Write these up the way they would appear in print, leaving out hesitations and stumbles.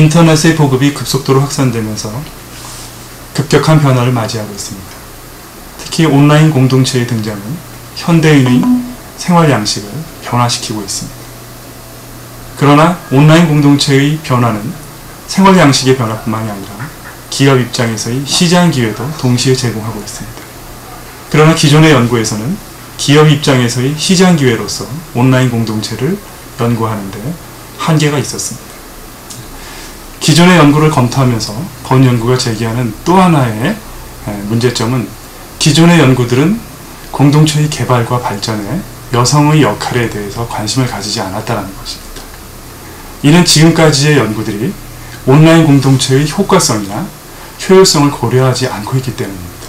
인터넷의 보급이 급속도로 확산되면서 급격한 변화를 맞이하고 있습니다. 특히 온라인 공동체의 등장은 현대인의 생활 양식을 변화시키고 있습니다. 그러나 온라인 공동체의 변화는 생활 양식의 변화뿐만이 아니라 기업 입장에서의 시장 기회도 동시에 제공하고 있습니다. 그러나 기존의 연구에서는 기업 입장에서의 시장 기회로서 온라인 공동체를 연구하는데 한계가 있었습니다. 기존의 연구를 검토하면서 본 연구가 제기하는 또 하나의 문제점은 기존의 연구들은 공동체의 개발과 발전에 여성의 역할에 대해서 관심을 가지지 않았다는 것입니다. 이는 지금까지의 연구들이 온라인 공동체의 효과성이나 효율성을 고려하지 않고 있기 때문입니다.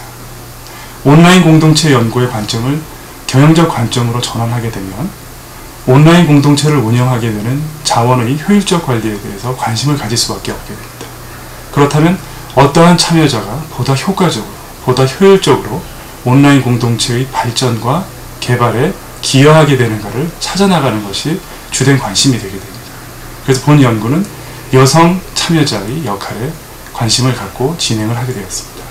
온라인 공동체 연구의 관점을 경영적 관점으로 전환하게 되면 온라인 공동체를 운영하게 되는 자원의 효율적 관리에 대해서 관심을 가질 수밖에 없게 됩니다. 그렇다면 어떠한 참여자가 보다 효과적으로, 보다 효율적으로 온라인 공동체의 발전과 개발에 기여하게 되는가를 찾아나가는 것이 주된 관심이 되게 됩니다. 그래서 본 연구는 여성 참여자의 역할에 관심을 갖고 진행을 하게 되었습니다.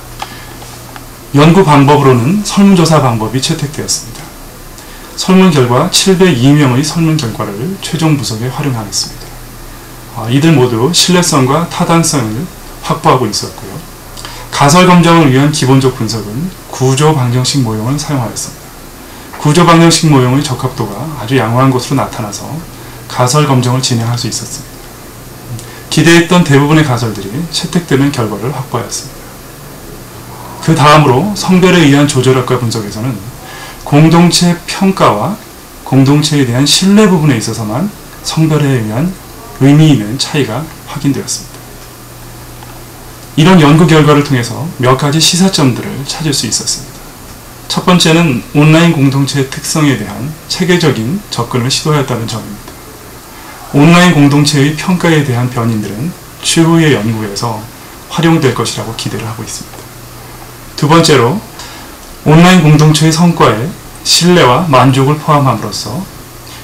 연구 방법으로는 설문조사 방법이 채택되었습니다. 설문 결과 702명의 설문 결과를 최종 분석에 활용하였습니다. 이들 모두 신뢰성과 타당성을 확보하고 있었고요. 가설 검정을 위한 기본적 분석은 구조 방정식 모형을 사용하였습니다. 구조 방정식 모형의 적합도가 아주 양호한 것으로 나타나서 가설 검정을 진행할 수 있었습니다. 기대했던 대부분의 가설들이 채택되는 결과를 확보하였습니다. 그 다음으로 성별에 의한 조절학과 분석에서는 공동체 평가와 공동체에 대한 신뢰 부분에 있어서만 성별에 의한 의미 있는 차이가 확인되었습니다. 이런 연구 결과를 통해서 몇 가지 시사점들을 찾을 수 있었습니다. 첫 번째는 온라인 공동체의 특성에 대한 체계적인 접근을 시도하였다는 점입니다. 온라인 공동체의 평가에 대한 변인들은 추후의 연구에서 활용될 것이라고 기대를 하고 있습니다. 두 번째로 온라인 공동체의 성과에 신뢰와 만족을 포함함으로써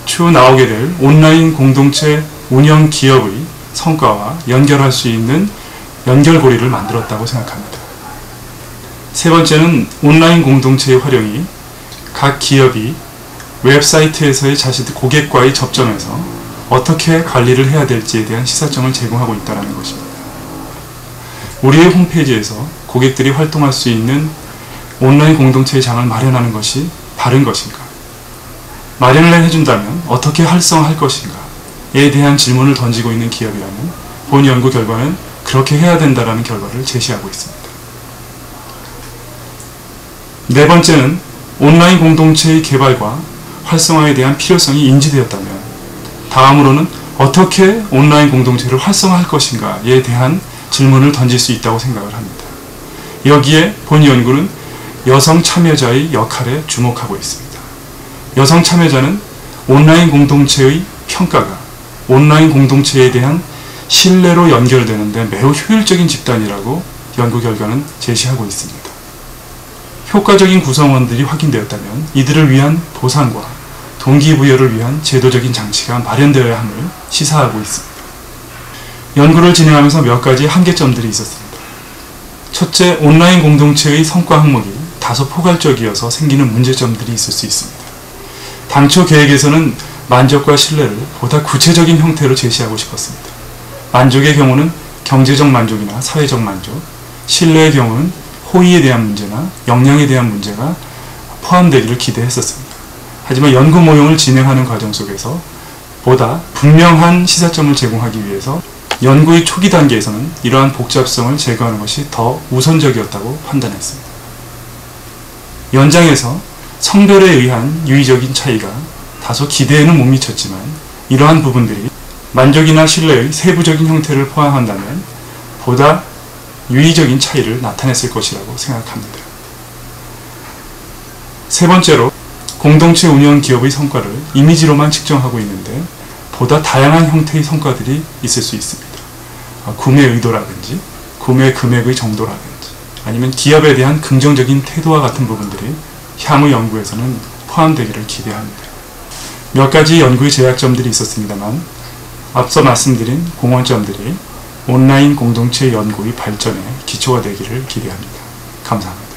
추후 나오게 될 온라인 공동체 운영 기업의 성과와 연결할 수 있는 연결고리를 만들었다고 생각합니다. 세 번째는 온라인 공동체의 활용이 각 기업이 웹사이트에서의 자신들 고객과의 접점에서 어떻게 관리를 해야 될지에 대한 시사점을 제공하고 있다는 것입니다. 우리의 홈페이지에서 고객들이 활동할 수 있는 온라인 공동체의 장을 마련하는 것이 바른 것인가? 마련을 해준다면 어떻게 활성화할 것인가에 대한 질문을 던지고 있는 기업이라면 본 연구 결과는 그렇게 해야 된다는 결과를 제시하고 있습니다. 네 번째는 온라인 공동체의 개발과 활성화에 대한 필요성이 인지되었다면 다음으로는 어떻게 온라인 공동체를 활성화할 것인가에 대한 질문을 던질 수 있다고 생각을 합니다. 여기에 본 연구는 여성 참여자의 역할에 주목하고 있습니다. 여성 참여자는 온라인 공동체의 평가가 온라인 공동체에 대한 신뢰로 연결되는데 매우 효율적인 집단이라고 연구 결과는 제시하고 있습니다. 효과적인 구성원들이 확인되었다면 이들을 위한 보상과 동기부여를 위한 제도적인 장치가 마련되어야 함을 시사하고 있습니다. 연구를 진행하면서 몇 가지 한계점들이 있었습니다. 첫째, 온라인 공동체의 성과 항목이 다소 포괄적이어서 생기는 문제점들이 있을 수 있습니다. 당초 계획에서는 만족과 신뢰를 보다 구체적인 형태로 제시하고 싶었습니다. 만족의 경우는 경제적 만족이나 사회적 만족, 신뢰의 경우는 호의에 대한 문제나 역량에 대한 문제가 포함되기를 기대했었습니다. 하지만 연구 모형을 진행하는 과정 속에서 보다 분명한 시사점을 제공하기 위해서 연구의 초기 단계에서는 이러한 복잡성을 제거하는 것이 더 우선적이었다고 판단했습니다. 연장에서 성별에 의한 유의적인 차이가 다소 기대에는 못 미쳤지만 이러한 부분들이 만족이나 신뢰의 세부적인 형태를 포함한다면 보다 유의적인 차이를 나타냈을 것이라고 생각합니다. 세 번째로 공동체 운영 기업의 성과를 이미지로만 측정하고 있는데 보다 다양한 형태의 성과들이 있을 수 있습니다. 구매 의도라든지 구매 금액의 정도라든지 아니면 기업에 대한 긍정적인 태도와 같은 부분들이 향후 연구에서는 포함되기를 기대합니다. 몇 가지 연구의 제약점들이 있었습니다만 앞서 말씀드린 공헌점들이 온라인 공동체 연구의 발전에 기초가 되기를 기대합니다. 감사합니다.